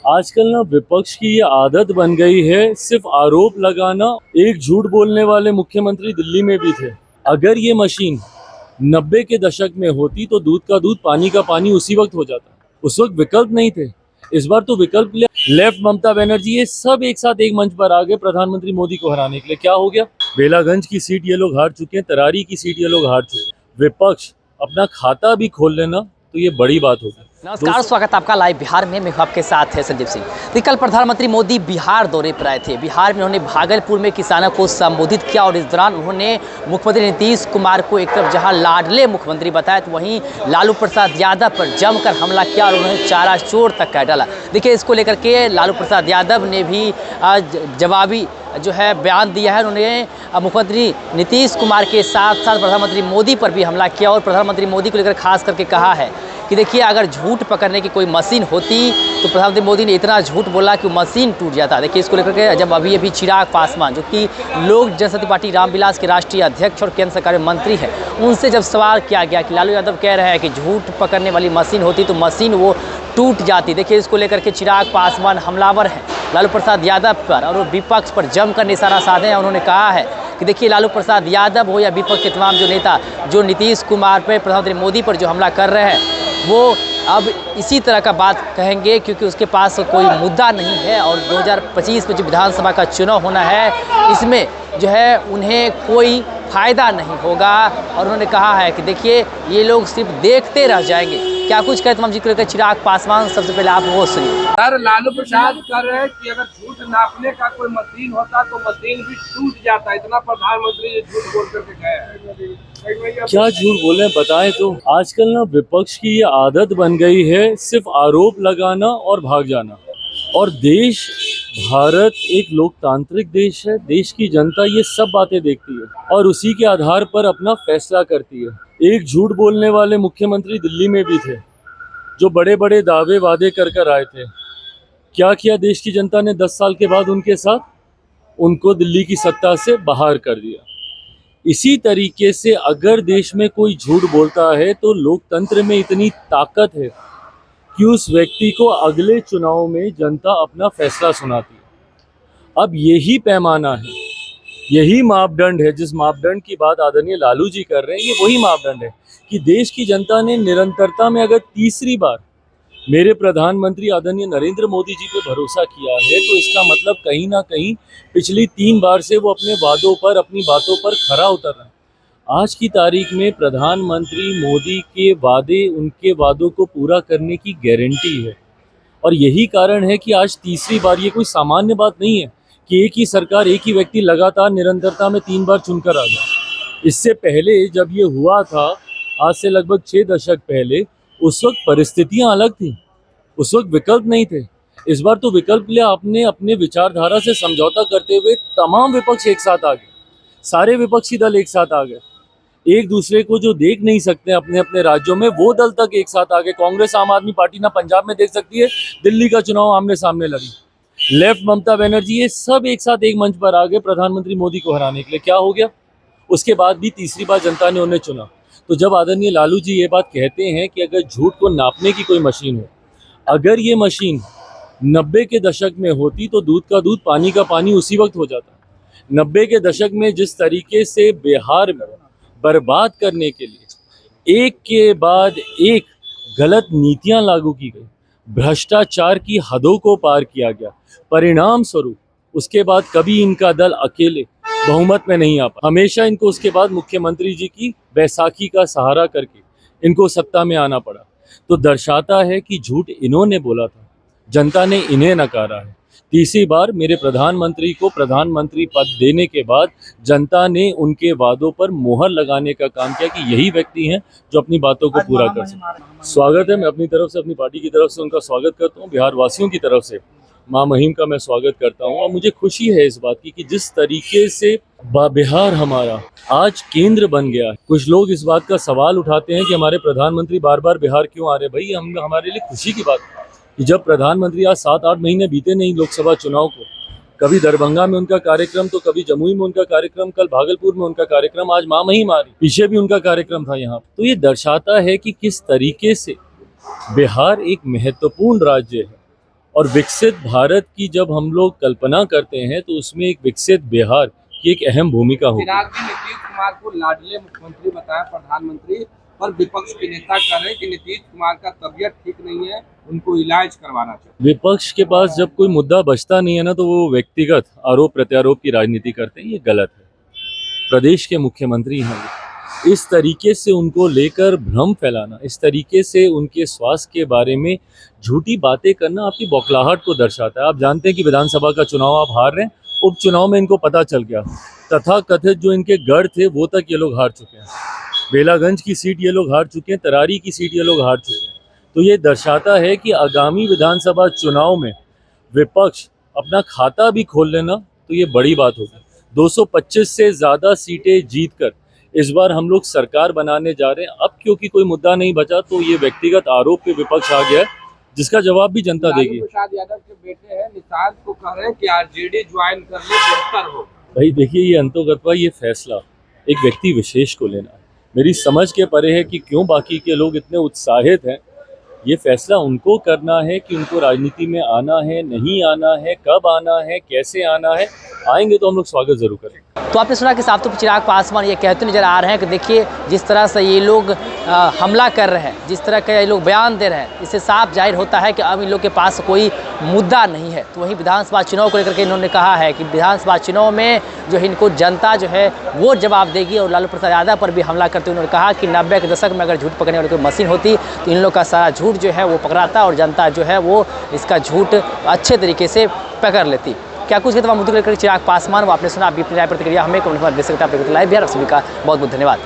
आजकल ना विपक्ष की ये आदत बन गई है सिर्फ आरोप लगाना। एक झूठ बोलने वाले मुख्यमंत्री दिल्ली में भी थे। अगर ये मशीन 90 के दशक में होती तो दूध का दूध पानी का पानी उसी वक्त हो जाता। उस वक्त विकल्प नहीं थे। इस बार तो विकल्प लेफ्ट ममता बनर्जी ये सब एक साथ एक मंच पर आ गए प्रधानमंत्री मोदी को हराने के लिए। क्या हो गया? बेलागंज की सीट ये लोग हार चुके हैं, तरारी की सीट ये लोग हार चुके हैं। विपक्ष अपना खाता भी खोल लेना तो ये बड़ी बात होगी। नमस्कार, स्वागत है आपका लाइव बिहार में। मैं आपके साथ है संजीव सिंह। तो कल प्रधानमंत्री मोदी बिहार दौरे पर आए थे। बिहार में उन्होंने भागलपुर में किसानों को संबोधित किया और इस दौरान उन्होंने मुख्यमंत्री नीतीश कुमार को एक तरफ जहां लाडले मुख्यमंत्री बताया तो वहीं लालू प्रसाद यादव पर जमकर हमला किया और उन्हें चारा चोर तक कह डाला। देखिए, इसको लेकर के लालू प्रसाद यादव ने भी जवाबी जो है बयान दिया है। उन्होंने मुख्यमंत्री नीतीश कुमार के साथ साथ प्रधानमंत्री मोदी पर भी हमला किया और प्रधानमंत्री मोदी को लेकर खास करके कहा है कि देखिए, अगर झूठ पकड़ने की कोई मशीन होती तो प्रधानमंत्री मोदी ने इतना झूठ बोला कि मशीन टूट जाता। देखिए, इसको लेकर के जब अभी चिराग पासवान जो कि लोक जनशक्ति पार्टी रामविलास के राष्ट्रीय अध्यक्ष और केंद्र सरकार में मंत्री हैं, उनसे जब सवाल किया गया कि लालू यादव कह रहे हैं कि झूठ पकड़ने वाली मशीन होती तो मशीन वो टूट जाती। देखिए, इसको लेकर के चिराग पासवान हमलावर हैं लालू प्रसाद यादव पर और विपक्ष पर जमकर निशाना साधे हैं। उन्होंने कहा है कि देखिए, लालू प्रसाद यादव हो या विपक्ष के तमाम जो नेता जो नीतीश कुमार पर, प्रधानमंत्री मोदी पर जो हमला कर रहे हैं वो अब इसी तरह का बात कहेंगे क्योंकि उसके पास कोई मुद्दा नहीं है और 2025 में जो विधानसभा का चुनाव होना है इसमें जो है उन्हें कोई फ़ायदा नहीं होगा। और उन्होंने कहा है कि देखिए, ये लोग सिर्फ देखते रह जाएंगे। क्या कुछ कहे तमाम जिक्र करके चिराग पासवान, सबसे पहले आप वो सुनिए। सर, लालू प्रसाद कर रहे हैं कि अगर झूठ नापने का कोई मशीन होता तो मशीन भी टूट जाता। इतना प्रधानमंत्री ये झूठ बोल करके गए हैं। क्या झूठ बोले बताएं तो। आजकल ना विपक्ष की ये आदत बन गई है सिर्फ आरोप लगाना और भाग जाना। और देश भारत एक लोकतांत्रिक देश है। देश की जनता ये सब बातें देखती है और उसी के आधार पर अपना फैसला करती है। एक झूठ बोलने वाले मुख्यमंत्री दिल्ली में भी थे जो बड़े बड़े दावे वादे कर आए थे। क्या किया देश की जनता ने 10 साल के बाद उनके साथ? उनको दिल्ली की सत्ता से बाहर कर दिया। इसी तरीके से अगर देश में कोई झूठ बोलता है तो लोकतंत्र में इतनी ताकत है कि उस व्यक्ति को अगले चुनाव में जनता अपना फैसला सुनाती है। अब यही पैमाना है, यही मापदंड है। जिस मापदंड की बात आदरणीय लालू जी कर रहे हैं, ये वही मापदंड है कि देश की जनता ने निरंतरता में अगर तीसरी बार मेरे प्रधानमंत्री आदरणीय नरेंद्र मोदी जी पे भरोसा किया है तो इसका मतलब कहीं ना कहीं पिछली 3 बार से वो अपने वादों पर, अपनी बातों पर खरा उतर रहा है। आज की तारीख में प्रधानमंत्री मोदी के वादे, उनके वादों को पूरा करने की गारंटी है। और यही कारण है कि आज तीसरी बार, ये कोई सामान्य बात नहीं है कि एक ही सरकार, एक ही व्यक्ति लगातार निरंतरता में 3 बार चुनकर आ गया। इससे पहले जब ये हुआ था, आज से लगभग 6 दशक पहले, उस वक्त परिस्थितियां अलग थी, उस वक्त विकल्प नहीं थे। इस बार तो विकल्प लिया आपने। अपने विचारधारा से समझौता करते हुए तमाम विपक्ष एक साथ आ गए, सारे विपक्षी दल एक साथ आ गए। एक दूसरे को जो देख नहीं सकते अपने अपने राज्यों में, वो दल तक एक साथ आ गए। कांग्रेस, आम आदमी पार्टी ना पंजाब में देख सकती है, दिल्ली का चुनाव आमने सामने लड़ी। लेफ्ट ममता बनर्जी ये सब एक साथ एक मंच पर आ गए प्रधानमंत्री मोदी को हराने के लिए। क्या हो गया? उसके बाद भी तीसरी बार जनता ने उन्हें चुना। तो जब आदरणीय लालू जी ये बात कहते हैं कि अगर झूठ को नापने की कोई मशीन हो, अगर ये मशीन 90 के दशक में होती तो दूध का दूध पानी का पानी उसी वक्त हो जाता। 90 के दशक में जिस तरीके से बिहार में बर्बाद करने के लिए एक के बाद एक गलत नीतियां लागू की गई, भ्रष्टाचार की हदों को पार किया गया, परिणाम स्वरूप उसके बाद कभी इनका दल अकेले बहुमत में नहीं आ पाया। हमेशा इनको उसके बाद मुख्यमंत्री जी की बैसाखी का सहारा करके इनको सत्ता में आना पड़ा। तो दर्शाता है कि झूठ इन्होंने बोला था, जनता ने इन्हें नकारा है। तीसरी बार मेरे प्रधानमंत्री को प्रधानमंत्री पद देने के बाद जनता ने उनके वादों पर मोहर लगाने का काम किया कि यही व्यक्ति हैं जो अपनी बातों को पूरा कर सके। स्वागत है, मैं अपनी तरफ से, अपनी पार्टी की तरफ से उनका स्वागत करता हूँ। बिहार वासियों की तरफ से माँ महिम का मैं स्वागत करता हूँ। और मुझे खुशी है इस बात की कि जिस तरीके से बिहार हमारा आज केंद्र बन गया है। कुछ लोग इस बात का सवाल उठाते हैं कि हमारे प्रधानमंत्री बार बार बिहार क्यों आ रहे। भाई, हम हमारे लिए खुशी की बात है कि जब प्रधानमंत्री आज 7-8 महीने बीते नहीं लोकसभा चुनाव को, कभी दरभंगा में उनका कार्यक्रम तो कभी जमुई में उनका कार्यक्रम, कल भागलपुर में उनका कार्यक्रम, आज माँ महिम आ रही, पीछे भी उनका कार्यक्रम था यहाँ। तो ये दर्शाता है कि किस तरीके से बिहार एक महत्वपूर्ण राज्य है और विकसित भारत की जब हम लोग कल्पना करते हैं तो उसमें एक विकसित बिहार की एक अहम भूमिका होगी। चिराग जी, नीतीश कुमार को लाडले मुख्यमंत्री बताया प्रधानमंत्री, पर विपक्ष के नेता कह रहे हैं कि नीतीश कुमार का तबीयत ठीक नहीं है, उनको इलाज करवाना चाहिए। विपक्ष के पास जब कोई मुद्दा बचता नहीं है ना, तो वो व्यक्तिगत आरोप प्रत्यारोप की राजनीति करते हैं, ये गलत है। प्रदेश के मुख्यमंत्री हैं, इस तरीके से उनको लेकर भ्रम फैलाना, इस तरीके से उनके स्वास्थ्य के बारे में झूठी बातें करना आपकी बौखलाहट को दर्शाता है। आप जानते हैं कि विधानसभा का चुनाव आप हार रहे हैं, उपचुनाव में इनको पता चल गया, तथा कथित जो इनके गढ़ थे वो तक ये लोग हार चुके हैं। बेलागंज की सीट ये लोग हार चुके हैं, तरारी की सीट ये लोग हार चुके हैं। तो ये दर्शाता है कि आगामी विधानसभा चुनाव में विपक्ष अपना खाता भी खोल लेना तो ये बड़ी बात होगी। 225 से ज़्यादा सीटें जीतकर इस बार हम लोग सरकार बनाने जा रहे हैं। अब क्योंकि कोई मुद्दा नहीं बचा तो ये व्यक्तिगत आरोप पे विपक्ष आ गया है, जिसका जवाब भी जनता देगी। लालू प्रसाद यादव के बेटे हैं निषाद को कह रहे हैं कि आरजेडी ज्वाइन कर ले, बेहतर हो। भाई देखिए, ये अंतोगत्वा ये फैसला एक व्यक्ति विशेष को लेना है, मेरी समझ के परे है कि क्यों बाकी के लोग इतने उत्साहित हैं। ये फैसला उनको करना है कि उनको राजनीति में आना है, नहीं आना है, कब आना है, कैसे आना है। आएंगे तो हम लोग स्वागत जरूर करेंगे। तो आपने सुना कि साफ तौर पर चिराग पासवान ये कहते नजर आ रहे हैं कि देखिए जिस तरह से ये लोग हमला कर रहे हैं, जिस तरह के ये लोग बयान दे रहे हैं, इससे साफ जाहिर होता है कि अब इन लोग के पास कोई मुद्दा नहीं है। तो वहीं विधानसभा चुनाव को लेकर के इन्होंने कहा है कि विधानसभा चुनाव में जो है इनको जनता जो है वो जवाब देगी। और लालू प्रसाद यादव पर भी हमला करते हुए उन्होंने कहा कि 90 के दशक में अगर झूठ पकड़ने वाली कोई मशीन होती तो इन लोग का सारा झूठ जो है वो पकड़ाता और जनता जो है वो इसका झूठ अच्छे तरीके से पकड़ लेती। क्या कुछ तमाम मुद्दों को लेकर चिराग पासवान वो आपने सुना। अभी अपनी राय प्रतिक्रिया हमें कमेंट में दे सकते हैं। आप लाइव बिहार, सभी का बहुत बहुत धन्यवाद।